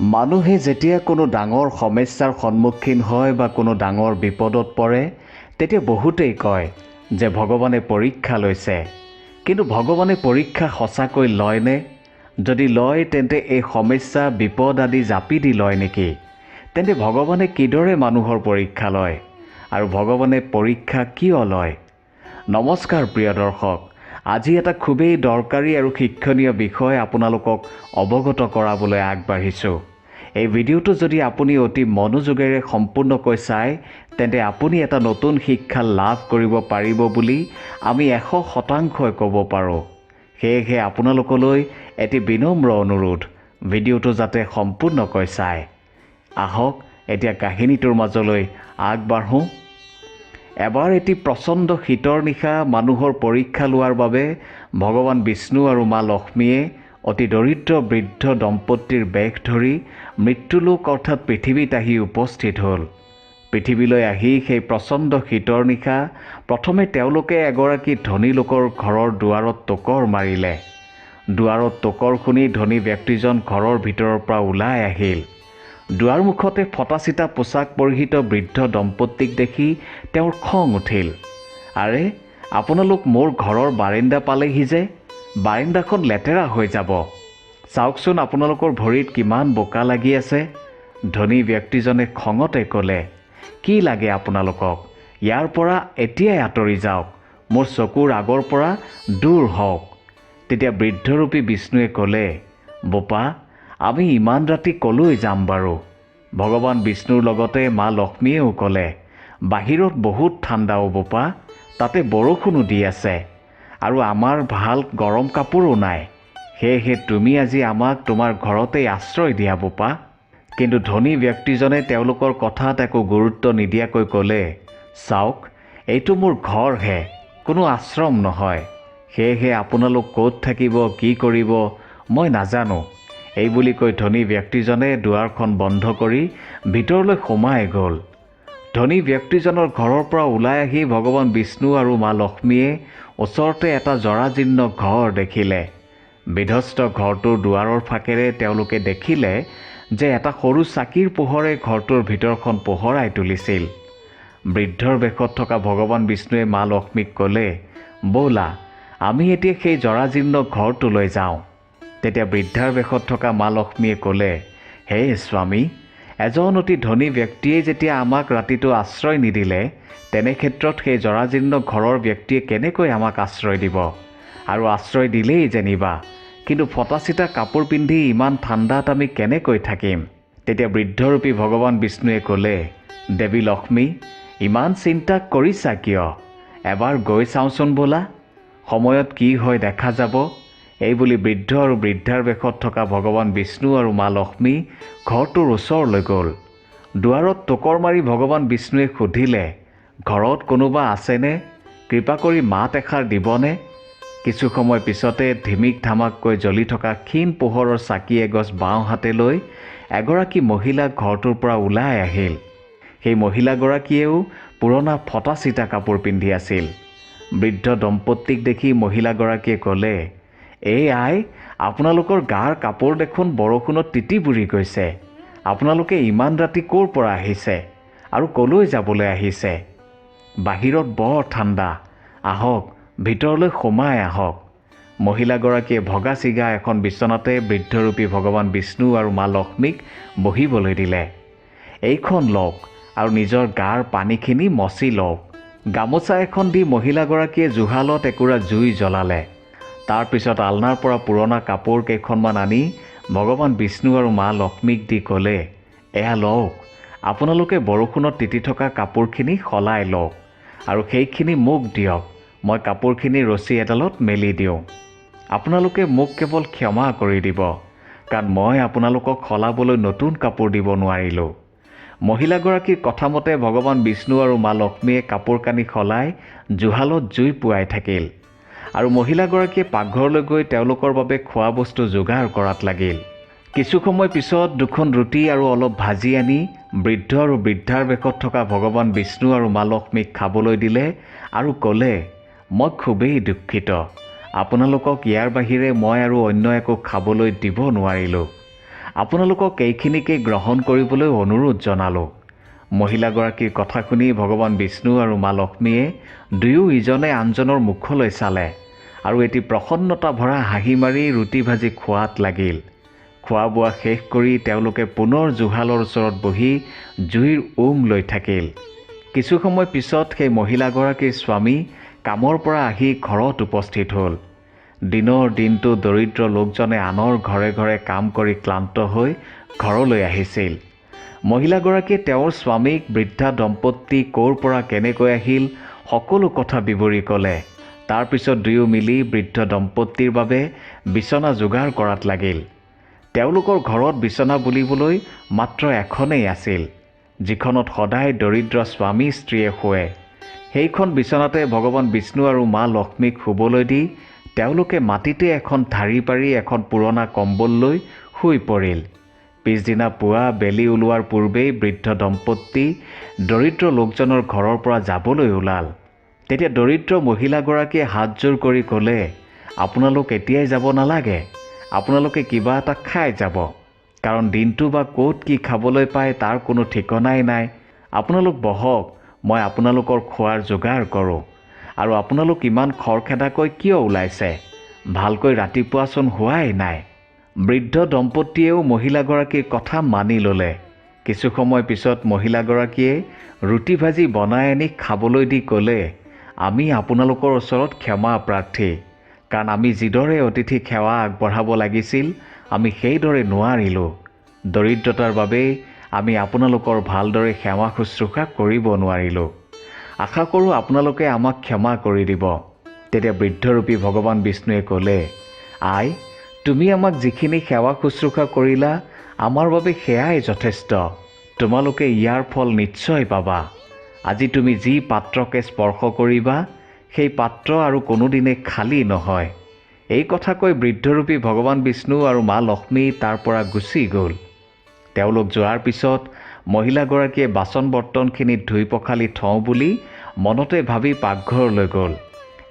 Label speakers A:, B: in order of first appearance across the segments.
A: মানুহে যেতিয়া কোনো ডাঙৰ সমস্যাৰ সন্মুখীন হয় বা কোনো ডাঙৰ বিপদত পৰে তেতিয়া বহুতেই কয় যে ভগৱানে পৰীক্ষা লৈছে। কিন্তু ভগৱানে পৰীক্ষা সঁচাকৈ লয়নে? যদি লয় তেন্তে এই সমস্যা বিপদ আদি জাপি দি লয় নেকি? তেন্তে ভগৱানে কিদৰে মানুহৰ পৰীক্ষা লয় আৰু ভগৱানে পৰীক্ষা কিয় লয়? নমস্কাৰ প্ৰিয় দৰ্শক, আজি এটা খুবেই দৰকাৰী আৰু শিক্ষণীয় বিষয় আপোনালোকক অৱগত কৰাবলৈ আগবাঢ়িছোঁ। এই ভিডিঅ'টো যদি আপুনি অতি মনোযোগেৰে সম্পূৰ্ণকৈ চায় তেন্তে আপুনি এটা নতুন শিক্ষা লাভ কৰিব পাৰিব বুলি আমি 100% ক'ব পাৰোঁ। সেয়েহে আপোনালোকলৈ এটি বিনম্ৰ অনুৰোধ, ভিডিঅ'টো যাতে সম্পূৰ্ণকৈ চায়। আহক এতিয়া কাহিনীটোৰ মাজলৈ আগবাঢ়োঁ। এবাৰ এটি প্ৰচণ্ড শীতৰ নিশা মানুহৰ পৰীক্ষা লোৱাৰ বাবে ভগৱান বিষ্ণু আৰু মা লক্ষ্মীয়ে অতি দৰিদ্ৰ বৃদ্ধ দম্পতীৰ বেশ ধৰি মৃত্যুলোক অৰ্থাৎ পৃথিৱীত আহি উপস্থিত হ'ল। পৃথিৱীলৈ আহি সেই প্ৰচণ্ড শীতৰ নিশা প্ৰথমে তেওঁলোকে এগৰাকী ধনী লোকৰ ঘৰৰ দুৱাৰত টোকৰ মাৰিলে। দুৱাৰত টোকৰ শুনি ধনী ব্যক্তিজন ঘৰৰ ভিতৰৰ পৰা ওলাই আহিল। দুৱাৰ মুখতে ফটা চিটা পোছাক পৰিহিত বৃদ্ধ দম্পতীক দেখি তেওঁৰ খং উঠিল। আৰে, আপোনালোক মোৰ ঘৰৰ বাৰাণ্ডা পালেহি যে, বাৰাণ্ডাখন লেতেৰা হৈ যাব। চাওকচোন আপোনালোকৰ ভৰিত কিমান বোকা লাগি আছে। ধনী ব্যক্তিজনে খঙতে ক'লে, কি লাগে আপোনালোকক? ইয়াৰ পৰা এতিয়াই আঁতৰি যাওক, মোৰ চকুৰ আগৰ পৰা দূৰ হওক। তেতিয়া বৃদ্ধৰূপী বিষ্ণুৱে ক'লে, বোপা, আমি ইমান ৰাতি ক'লৈ যাম বাৰু? ভগৱান বিষ্ণুৰ লগতে মা লক্ষ্মীয়েও ক'লে, বাহিৰত বহুত ঠাণ্ডা অ' বোপা, তাতে বৰষুণো দি আছে আৰু আমাৰ ভাল গৰম কাপোৰো নাই। সেয়েহে তুমি আজি আমাক তোমাৰ ঘৰতেই আশ্ৰয় দিয়া বোপা। কিন্তু ধনী ব্যক্তিজনে তেওঁলোকৰ কথাত একো গুৰুত্ব নিদিয়াকৈ ক'লে, চাওক, এইটো মোৰ ঘৰহে, কোনো আশ্ৰম নহয়। সেয়েহে আপোনালোক ক'ত থাকিব, কি কৰিব মই নাজানো। এই বুলি কৈ ধনী ব্যক্তিজনে দুৱাৰখন বন্ধ কৰি ভিতৰলৈ সোমাই গ'ল। ধনী ব্যক্তিজনৰ ঘৰৰ পৰা ওলাই আহি ভগৱান বিষ্ণু আৰু মা লক্ষ্মীয়ে ওচৰতে এটা জৰাজীৰ্ণ ঘৰ দেখিলে। বিধ্বস্ত ঘৰটোৰ দুৱাৰৰ ফাকেৰে তেওঁলোকে দেখিলে যে এটা সৰু চাকিৰ পোহৰে ঘৰটোৰ ভিতৰখন পোহৰাই তুলিছিল। বৃদ্ধৰ বেশত থকা ভগৱান বিষ্ণুৱে মা লক্ষ্মীক ক'লে, ব'লা আমি এতিয়া সেই জৰাজীৰ্ণ ঘৰটোলৈ যাওঁ। তেতিয়া বৃদ্ধাৰ বেশত থকা মা লক্ষ্মীয়ে ক'লে, হে স্বামী, এজন অতি ধনী ব্যক্তিয়ে যেতিয়া আমাক ৰাতিটো আশ্ৰয় নিদিলে, তেনে ক্ষেত্ৰত সেই জৰাজীৰ্ণ ঘৰৰ ব্যক্তিয়ে কেনেকৈ আমাক আশ্ৰয় দিব? আৰু আশ্ৰয় দিলেই যেনিবা, কিন্তু ফটা চিটা কাপোৰ পিন্ধি ইমান ঠাণ্ডাত আমি কেনেকৈ থাকিম? তেতিয়া বৃদ্ধৰূপী ভগৱান বিষ্ণুৱে ক'লে, দেৱী লক্ষ্মী, ইমান চিন্তা কৰিছা কিয়? এবাৰ গৈ চাওঁচোন ব'লা, সময়ত কি হয় দেখা যাব। এই বুলি বৃদ্ধ আৰু বৃদ্ধাৰ বেশত থকা ভগৱান বিষ্ণু আৰু মা লক্ষ্মী ঘৰটোৰ ওচৰলৈ গ'ল। দুৱাৰত টোকৰ মাৰি ভগৱান বিষ্ণুৱে সুধিলে, ঘৰত কোনোবা আছেনে? কৃপা কৰি মাত এষাৰ দিবনে? কিছু সময় পিছতে ধিমিক ধামাককৈ জ্বলি থকা ক্ষীণ পোহৰৰ চাকি এগছ বাওঁ হাতে লৈ এগৰাকী মহিলা ঘৰটোৰ পৰা ওলাই আহিল। সেই মহিলাগৰাকীয়েও পুৰণা ফটা চিটা কাপোৰ পিন্ধি আছিল। বৃদ্ধ দম্পতীক দেখি মহিলাগৰাকীয়ে ক'লে, এই আই, আপোনালোকৰ গাৰ কাপোৰ দেখোন বৰষুণত তিতি বুৰি গৈছে। আপোনালোকে ইমান ৰাতি ক'ৰ পৰা আহিছে আৰু ক'লৈ যাবলৈ আহিছে? বাহিৰত বৰ ঠাণ্ডা, আহক ভিতৰলৈ সোমাই আহক। মহিলাগৰাকীয়ে ভগা ছিগা এখন বিচনাতে বৃদ্ধৰূপী ভগৱান বিষ্ণু আৰু মা লক্ষ্মীক বহিবলৈ দিলে। এইখন লওক আৰু নিজৰ গাৰ পানীখিনি মচি লওক। গামোচা এখন দি মহিলাগৰাকীয়ে জুহালত একুৰা জুই জ্বলালে। তাৰ পিছত আলনাৰ পৰা পুৰণা কাপোৰ কেইখনমান আনি ভগৱান বিষ্ণু আৰু মা লক্ষ্মীক দি ক'লে, এয়া লওক, আপোনালোকে বৰষুণত তিতি থকা কাপোৰখিনি সলাই লওক আৰু সেইখিনি মোক দিয়ক, মই কাপোৰখিনি ৰছী এডালত মেলি দিওঁ। আপোনালোকে মোক কেৱল ক্ষমা কৰি দিব, কাৰণ মই আপোনালোকক সলাবলৈ নতুন কাপোৰ দিব নোৱাৰিলোঁ। মহিলাগৰাকীৰ কথামতে ভগৱান বিষ্ণু আৰু মা লক্ষ্মীয়ে কাপোৰ কানি সলাই জুহালত জুই পুৱাই থাকিল আৰু মহিলাগৰাকীয়ে পাকঘৰলৈ গৈ তেওঁলোকৰ বাবে খোৱা বস্তু যোগাৰ কৰাত লাগিল। কিছু সময় পিছত দুখন ৰুটি আৰু অলপ ভাজি আনি বৃদ্ধ আৰু বৃদ্ধাৰ বেশত থকা ভগৱান বিষ্ণু আৰু মা লক্ষ্মীক খাবলৈ দিলে আৰু ক'লে, মই খুবেই দুখিত, আপোনালোকক ইয়াৰ বাহিৰে মই আৰু অন্য একো খাবলৈ দিব নোৱাৰিলোঁ। আপোনালোকক এইখিনিকে গ্ৰহণ কৰিবলৈ অনুৰোধ জনালোঁ। মহিলাগৰাকীৰ কথা শুনি ভগৱান বিষ্ণু আৰু মা লক্ষ্মীয়ে দুয়ো ইজনে আনজনৰ মুখলৈ চালে আৰু এটি প্ৰসন্নতা ভৰা হাঁহি মাৰি ৰুটি ভাজি খোৱাত লাগিল। খোৱা বোৱা শেষ কৰি তেওঁলোকে পুনৰ জুহালৰ ওচৰত বহি জুইৰ লৈ থাকিল। কিছু সময় পিছত সেই মহিলাগৰাকীৰ স্বামী কামৰ পৰা আহি ঘৰত উপস্থিত হ'ল। দিনৰ দিনটো দৰিদ্ৰ লোকজনে আনৰ ঘৰে ঘৰে কাম কৰি ক্লান্ত হৈ ঘৰলৈ আহিছিল। মহিলাগৰাকীয়ে তেওঁৰ স্বামীক বৃদ্ধা দম্পতী ক'ৰ পৰা কেনেকৈ আহিল সকলো কথা বিৱৰি ক'লে। তাৰ পিছত দুয়ো মিলি বৃদ্ধ দম্পতীৰ বাবে বিচনা যোগাৰ কৰাত লাগিল। তেওঁলোকৰ ঘৰত বিচনা বুলিবলৈ মাত্ৰ এখনেই আছিল, যিখনত সদায় দৰিদ্ৰ স্বামী স্ত্ৰীয়ে শুৱে। সেইখন বিচনাতে ভগৱান বিষ্ণু আৰু মা লক্ষ্মীক শুবলৈ দি তেওঁলোকে মাটিতে এখন ঢাৰি পাৰি এখন পুৰণা কম্বল লৈ শুই পৰিল। পিছদিনা পুৱা বেলি ওলোৱাৰ পূৰ্বেই বৃদ্ধ দম্পতী দৰিদ্ৰ লোকজনৰ ঘৰৰ পৰা যাবলৈ ওলাল। তেতিয়া দৰিদ্ৰ মহিলাগৰাকীয়ে হাতযোৰ কৰি ক'লে, আপোনালোক এতিয়াই যাব নালাগে, আপোনালোকে কিবা এটা খাই যাব, কাৰণ দিনটো বা ক'ত কি খাবলৈ পায় তাৰ কোনো ঠিকনাই নাই। আপোনালোক বহক, মই আপোনালোকৰ খোৱাৰ যোগাৰ কৰোঁ। আৰু আপোনালোক ইমান খৰখেদাকৈ কিয় ওলাইছে? ভালকৈ ৰাতিপুৱাচোন হোৱাই নাই। বৃদ্ধ দম্পতীয়েও মহিলাগৰাকীৰ কথা মানি ল'লে। কিছু সময় পিছত মহিলাগৰাকীয়ে ৰুটি ভাজি বনাই আনি খাবলৈ দি ক'লে, আমি আপোনালোকৰ ওচৰত ক্ষমা প্ৰাৰ্থী, কাৰণ আমি যিদৰে অতিথিক সেৱা আগবঢ়াব লাগিছিল আমি সেইদৰে নোৱাৰিলোঁ। দৰিদ্ৰতাৰ বাবেই আমি আপোনালোকৰ ভালদৰে সেৱা শুশ্ৰূষা কৰিব নোৱাৰিলোঁ। আশা কৰোঁ আপোনালোকে আমাক ক্ষমা কৰি দিব। তেতিয়া বৃদ্ধৰূপী ভগৱান বিষ্ণুৱে ক'লে, আই, তুমি আমাক যিখিনি সেৱা শুশ্ৰূষা কৰিলা আমাৰ বাবে সেয়াই যথেষ্ট। তোমালোকে ইয়াৰ ফল নিশ্চয় পাবা। আজি তুমি যি পাত্ৰকে স্পৰ্শ কৰিবা সেই পাত্ৰ আৰু কোনোদিনে খালী নহয়। এই কথা কৈ বৃদ্ধৰূপী ভগৱান বিষ্ণু আৰু মা লক্ষ্মী তাৰ পৰা গুচি গ'ল। তেওঁলোক যোৱাৰ পিছত মহিলাগৰাকীয়ে বাচন বৰ্তনখিনিত ধুই পখালি থওঁ বুলি মনতে ভাবি পাকঘৰলৈ গ'ল।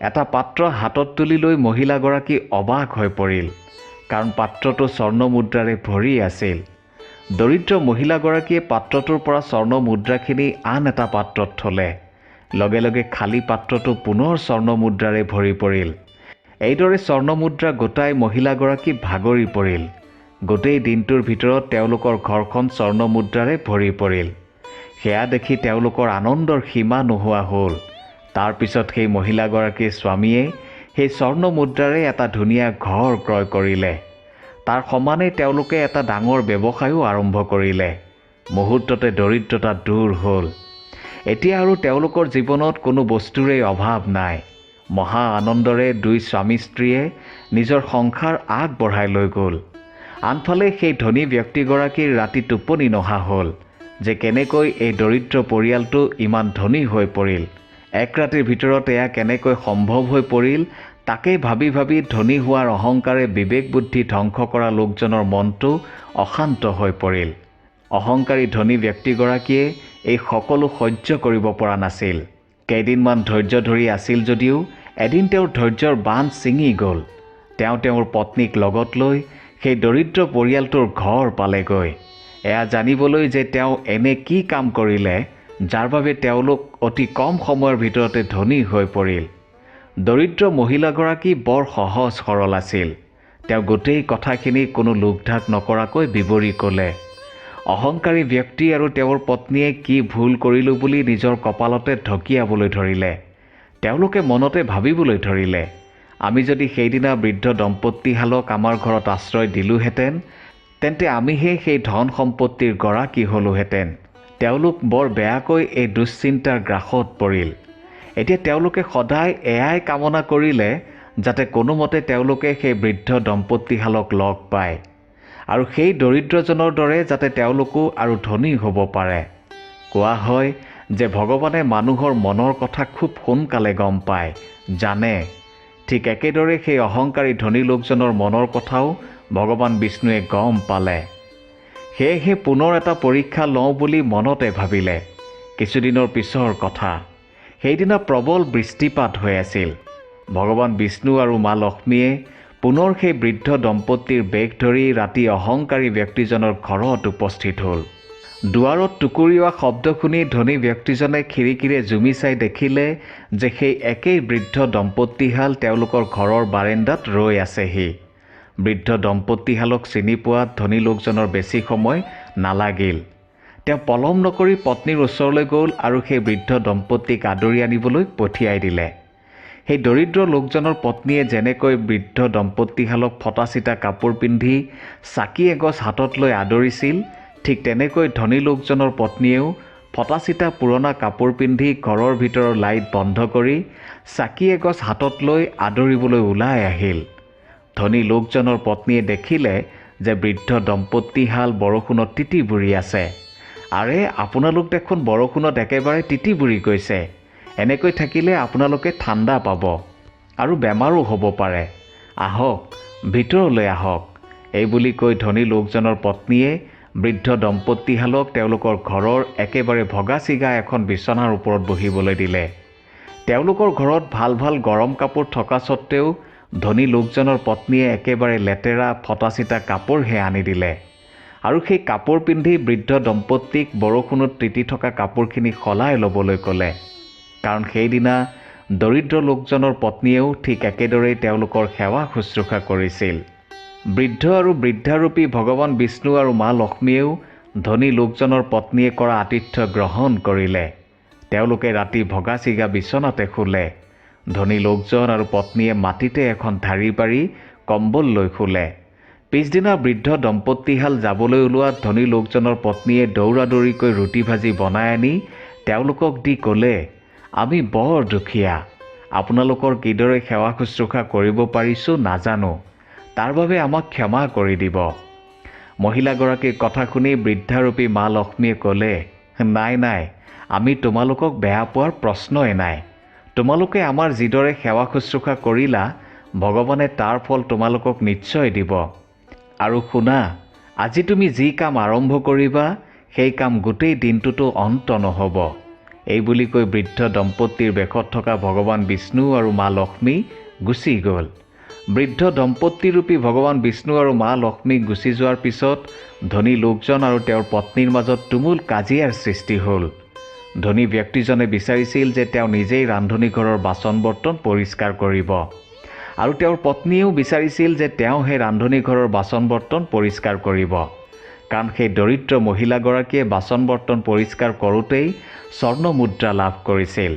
A: এটা পাত্ৰ হাতত তুলি লৈ মহিলাগৰাকী অবাক হৈ পৰিল, কাৰণ পাত্ৰটো স্বৰ্ণ মুদ্ৰাৰে ভৰি আছিল। দৰিদ্ৰ মহিলাগৰাকীয়ে পাত্ৰটোৰ পৰা স্বৰ্ণ মুদ্ৰাখিনি আন এটা পাত্ৰত থলে। লগে লগে খালী পাত্ৰটো পুনৰ স্বৰ্ণ মুদ্ৰাৰে ভৰি পৰিল। এইদৰে স্বৰ্ণ মুদ্ৰা গোটাই মহিলাগৰাকী ভাগৰি পৰিল। গোটেই দিনটোৰ ভিতৰত তেওঁলোকৰ ঘৰখন স্বৰ্ণ মুদ্ৰাৰে ভৰি পৰিল। সেয়া দেখি তেওঁলোকৰ আনন্দৰ সীমা নোহোৱা হ'ল। তাৰ পিছত সেই মহিলাগৰাকীৰ স্বামীয়ে সেই স্বৰ্ণ মুদ্ৰাৰে এটা ধুনীয়া ঘৰ ক্ৰয় কৰিলে। তাৰ সমানে তেওঁলোকে এটা ডাঙৰ ব্যৱসায়ো আৰম্ভ কৰিলে। মুহূৰ্ততে দৰিদ্ৰতা দূৰ হ'ল। এতিয়া আৰু তেওঁলোকৰ জীৱনত কোনো বস্তুৰে অভাৱ নাই। মহা আনন্দৰে দুই স্বামী স্ত্ৰীয়ে নিজৰ সংসাৰ আগবঢ়াই লৈ গ'ল। আনফালে সেই ধনী ব্যক্তিগৰাকীৰ ৰাতি টোপনি নহা হ'ল যে কেনেকৈ এই দৰিদ্ৰ পৰিয়ালটো ইমান ধনী হৈ পৰিল। এক ৰাতিৰ ভিতৰত এয়া কেনেকৈ সম্ভৱ হৈ পৰিল তাকে ভাবি ভাবি ধনী হোৱাৰ অহংকাৰে বিবেক বুদ্ধি ধ্বংস কৰা লোকজনৰ মনটো অশান্ত হৈ পৰিল। অহংকাৰী ধনী ব্যক্তিগৰাকীয়ে এই সকলো সহ্য কৰিব পৰা নাছিল। কেইদিনমান ধৈৰ্য ধৰি আছিল যদিও এদিন তেওঁৰ ধৈৰ্যৰ বান্ধ ছিঙি গ'ল। তেওঁ তেওঁৰ পত্নীক লগত লৈ সেই দৰিদ্ৰ পৰিয়ালটোৰ ঘৰ পালেগৈ। এয়া জানিবলৈ যে তেওঁ এনে কি কাম কৰিলে যাৰ বাবে তেওঁলোক অতি কম সময়ৰ ভিতৰতে ধনী হৈ পৰিল। দৰিদ্ৰ মহিলাগৰাকী বৰ সহজ সৰল আছিল। তেওঁ গোটেই কথাখিনি কোনো লোকঢাক নকৰাকৈ বিৱৰি ক'লে। অহংকাৰী ব্যক্তি আৰু তেওঁৰ পত্নীয়ে কি ভুল কৰিলোঁ বুলি নিজৰ কপালতে ঢকিয়াবলৈ ধৰিলে। তেওঁলোকে মনতে ভাবিবলৈ ধৰিলে, আমি যদি সেইদিনা বৃদ্ধ দম্পতীহালক আমাৰ ঘৰত আশ্ৰয় দিলোঁহেঁতেন তেন্তে আমিহে সেই ধন সম্পত্তিৰ গৰাকী হ'লোহেঁতেন। তেওঁলোক বৰ বেয়াকৈ এই দুশ্চিন্তাৰ গ্ৰাসত পৰিল। এতিয়া তেওঁলোকে সদায় এয়াই কামনা কৰিলে যাতে কোনোমতে তেওঁলোকে সেই বৃদ্ধ দম্পতীহালক লগ পায় আৰু সেই দৰিদ্ৰজনৰ দৰে যাতে তেওঁলোকো আৰু ধনী হ'ব পাৰে। কোৱা হয় যে ভগৱানে মানুহৰ মনৰ কথা খুব সোনকালে গম পায়, জানে। ঠিক একেদৰে সেই অহংকাৰী ধনী লোকজনৰ মনৰ কথাও ভগৱান বিষ্ণুৱে গম পালে। সেয়েহে পুনৰ এটা পৰীক্ষা লওঁ বুলি মনতে ভাবিলে। কিছুদিনৰ পিছৰ কথা। সেইদিনা প্ৰবল বৃষ্টিপাত হৈ আছিল। ভগৱান বিষ্ণু আৰু মা লক্ষ্মীয়ে পুনৰ সেই বৃদ্ধ দম্পতীৰ বেগ ধৰি ৰাতি অহংকাৰী ব্যক্তিজনৰ ঘৰত উপস্থিত হ'ল। দুৱাৰত টুকুৰিওৱা শব্দ শুনি ধনী ব্যক্তিজনে খিৰিকীৰে জুমি চাই দেখিলে যে সেই একেই বৃদ্ধ দম্পতীহাল তেওঁলোকৰ ঘৰৰ বাৰাণ্ডাত ৰৈ আছেহি। বৃদ্ধ দম্পতীহালক চিনি পোৱাত ধনী লোকজনৰ বেছি সময় নালাগিল। তেওঁ পলম নকৰি পত্নীৰ ওচৰলৈ গ'ল আৰু সেই বৃদ্ধ দম্পতীক আদৰি আনিবলৈ পঠিয়াই দিলে। সেই দৰিদ্ৰ লোকজনৰ পত্নীয়ে যেনেকৈ বৃদ্ধ দম্পতীহালক ফটা চিটা কাপোৰ পিন্ধি চাকি এগছ হাতত লৈ আদৰিছিল, ঠিক তেনেকৈ ধনী লোকজনৰ পত্নীয়েও ফটা চিটা পুৰণা কাপোৰ পিন্ধি ঘৰৰ ভিতৰৰ লাইট বন্ধ কৰি চাকি এগছ হাতত লৈ আদৰিবলৈ ওলাই আহিল। ধনী লোকজনৰ পত্নীয়ে দেখিলে যে বৃদ্ধ দম্পতীহাল বৰষুণত তিতি বুৰি আছে। আৰে, আপোনালোক দেখোন বৰষুণত একেবাৰে তিতি বুৰি গৈছে। এনেকৈ থাকিলে আপোনালোকে ঠাণ্ডা পাব আৰু বেমাৰো হ'ব পাৰে। আহক, ভিতৰলৈ আহক। এই বুলি কৈ ধনী লোকজনৰ পত্নীয়ে বৃদ্ধ দম্পতীহালক তেওঁলোকৰ ঘৰৰ একেবাৰে ভগা ছিগা এখন বিচনাৰ ওপৰত বহিবলৈ দিলে। তেওঁলোকৰ ঘৰত ভাল ভাল গৰম কাপোৰ থকা স্বত্তেও ধনী লোকজনৰ পত্নীয়ে একেবাৰে লেতেৰা ফটা চিটা কাপোৰহে আনি দিলে আৰু সেই কাপোৰ পিন্ধি বৃদ্ধ দম্পতীক বৰষুণত তিতি থকা কাপোৰখিনি সলাই ল'বলৈ ক'লে। কাৰণ সেইদিনা দৰিদ্ৰ লোকজনৰ পত্নীয়েও ঠিক একেদৰেই তেওঁলোকৰ সেৱা শুশ্ৰূষা কৰিছিল। বৃদ্ধ আৰু বৃদ্ধাৰূপী ভগৱান বিষ্ণু আৰু মা লক্ষ্মীয়েও ধনী লোকজনৰ পত্নীয়ে কৰা আতিথ্য গ্ৰহণ কৰিলে। তেওঁলোকে ৰাতি ভগা ছিগা বিচনাতে শুলে। ধনী লোকজন আৰু পত্নীয়ে মাটিতে এখন ঢাৰি পাৰি কম্বল লৈ শুলে। পিছদিনা বৃদ্ধ দম্পতীহাল যাবলৈ ওলোৱাত ধনী লোকজনৰ পত্নীয়ে দৌৰা দৌৰিকৈ ৰুটি ভাজি বনাই আনি তেওঁলোকক দি ক'লে, আমি বৰ দুখীয়া। আপোনালোকৰ কিদৰে সেৱা শুশ্ৰূষা কৰিব পাৰিছোঁ নাজানো। তাৰ বাবে আমাক ক্ষমা কৰি দিব। মহিলাগৰাকীৰ কথা শুনি বৃদ্ধাৰূপী মা লক্ষ্মীয়ে ক'লে, নাই নাই, আমি তোমালোকক বেয়া পোৱাৰ প্ৰশ্নই নাই। তোমালোকে আমাৰ যিদৰে সেৱা শুশ্ৰূষা কৰিলা, ভগৱানে তাৰ ফল তোমালোকক নিশ্চয় দিব। আৰু শুনা, আজি তুমি যি কাম আৰম্ভ কৰিবা সেই কাম গোটেই দিনটোতো অন্ত নহ'ব। এই বুলি কৈ বৃদ্ধ দম্পতীৰ বেশত থকা ভগৱান বিষ্ণু আৰু মা লক্ষ্মী গুচি গ'ল। বৃদ্ধ দম্পতীৰূপী ভগৱান বিষ্ণু আৰু মা লক্ষ্মী গুচি যোৱাৰ পিছত ধনী লোকজন আৰু তেওঁৰ পত্নীৰ মাজত তুমুল কাজিয়াৰ সৃষ্টি হ'ল। ধনী ব্যক্তিজনে বিচাৰিছিল যে তেওঁ নিজেই ৰান্ধনীঘৰৰ বাচন বৰ্তন পৰিষ্কাৰ কৰিব আৰু তেওঁৰ পত্নীয়েও বিচাৰিছিল যে তেওঁ সেই ৰান্ধনীঘৰৰ বাচন বৰ্তন পৰিষ্কাৰ কৰিব। কাৰণ সেই দৰিদ্ৰ মহিলাগৰাকীয়ে বাচন বৰ্তন পৰিষ্কাৰ কৰোঁতেই স্বৰ্ণ মুদ্ৰা লাভ কৰিছিল।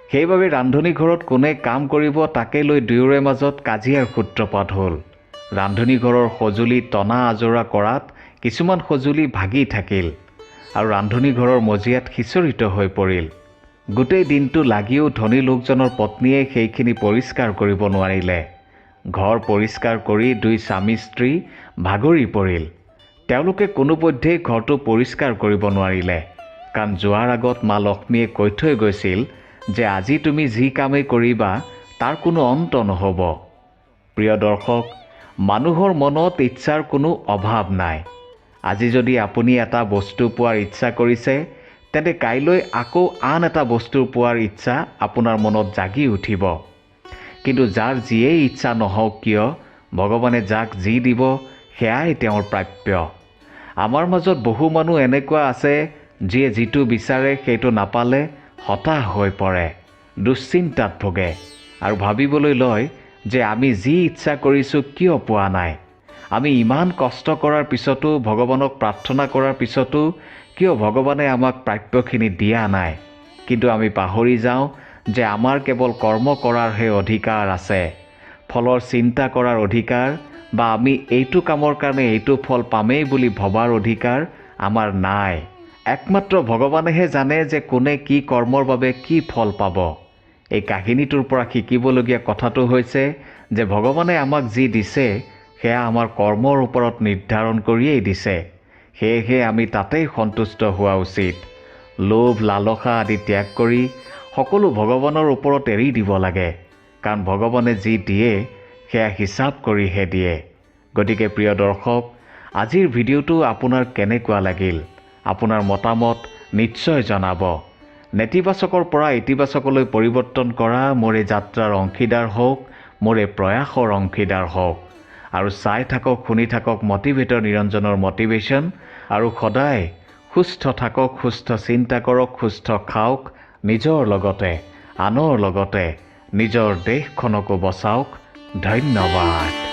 A: সেইবাবে ৰান্ধনীঘৰত কোনে কাম কৰিব তাকে লৈ দুয়োৰে মাজত কাজিয়াৰ সূত্ৰপাত হ'ল। ৰান্ধনীঘৰৰ সঁজুলি টনা আজৰা কৰাত কিছুমান সঁজুলি ভাগি থাকিল আৰু ৰান্ধনীঘৰৰ মজিয়াত সিঁচৰিত হৈ পৰিল। গোটেই দিনটো লাগিও ধনী লোকজনৰ পত্নীয়ে সেইখিনি পৰিষ্কাৰ কৰিব নোৱাৰিলে। ঘৰ পৰিষ্কাৰ কৰি দুই স্বামী স্ত্ৰী ভাগৰি পৰিল। তেওঁলোকে কোনোপধ্যেই ঘৰটো পৰিষ্কাৰ কৰিব নোৱাৰিলে। কাৰণ যোৱাৰ আগত মা লক্ষ্মীয়ে কৈ থৈ গৈছিল যে আজি তুমি যি কামেই কৰিবা তাৰ কোনো অন্ত নহ'ব। প্ৰিয় দৰ্শক, মানুহৰ মনত ইচ্ছাৰ কোনো অভাৱ নাই। আজি যদি আপুনি এটা বস্তু পোৱাৰ ইচ্ছা কৰিছে, তেন্তে কাইলৈ আকৌ আন এটা বস্তু পোৱাৰ ইচ্ছা আপোনাৰ মনত জাগি উঠিব। কিন্তু যাৰ যিয়েই ইচ্ছা নহওক কিয়, ভগৱানে যাক যি দিব সেয়াই তেওঁৰ প্ৰাপ্য। আমাৰ মাজত বহু মানুহ এনেকুৱা আছে যিয়ে যিটো বিচাৰে সেইটো নাপালে হতাশ হৈ পৰে, দুশ্চিন্তাত ভোগে আৰু ভাবিবলৈ লয় যে আমি যি ইচ্ছা কৰিছোঁ কিয় পোৱা নাই। আমি ইমান কষ্ট কৰাৰ পিছতো, ভগৱানক প্ৰাৰ্থনা কৰাৰ পিছতো কিয় ভগৱানে আমাক প্ৰাপ্যখিনি দিয়া নাই। কিন্তু আমি পাহৰি যাওঁ যে আমাৰ কেৱল কৰ্ম কৰাৰহে অধিকাৰ আছে। ফলৰ চিন্তা কৰাৰ অধিকাৰ বা আমি এইটো কামৰ কাৰণে এইটো ফল পামেই বুলি ভবাৰ অধিকাৰ আমাৰ নাই। একমাত্ৰ ভগৱানেহে জানে যে কোনে কি কৰ্মৰ বাবে কি ফল পাব। এই কাহিনীটোৰ পৰা শিকিবলগীয়া কথাটো হৈছে যে ভগৱানে আমাক যি দিছে সেয়া আমাৰ কৰ্মৰ ওপৰত নিৰ্ধাৰণ কৰিয়েই দিছে। সেয়েহে আমি তাতেই সন্তুষ্ট হোৱা উচিত। লোভ লালসা আদি ত্যাগ কৰি সকলো ভগৱানৰ ওপৰত এৰি দিব লাগে। কাৰণ ভগৱানে যি দিয়ে সেয়া হিচাপ কৰিহে দিয়ে। গতিকে প্ৰিয় দৰ্শক, আজিৰ ভিডিঅ'টো আপোনাৰ কেনেকুৱা লাগিল? আপোনাৰ মতামত নিশ্চয় জনাব। নেতিবাচকৰ পৰা ইতিবাচকলৈ পৰিৱৰ্তন কৰা মোৰ এই যাত্ৰাৰ অংশীদাৰ হওক। মোৰ এই প্ৰয়াসৰ অংশীদাৰ হওক আৰু চাই থাকক, শুনি থাকক মটিভেটৰ নিৰঞ্জনৰ মটিভেশ্যন। আৰু সদায় সুস্থ থাকক, সুস্থ চিন্তা কৰক, সুস্থ খাওক, নিজৰ লগতে আনৰ লগতে নিজৰ দেশখনকো বচাওক। ধন্যবাদ।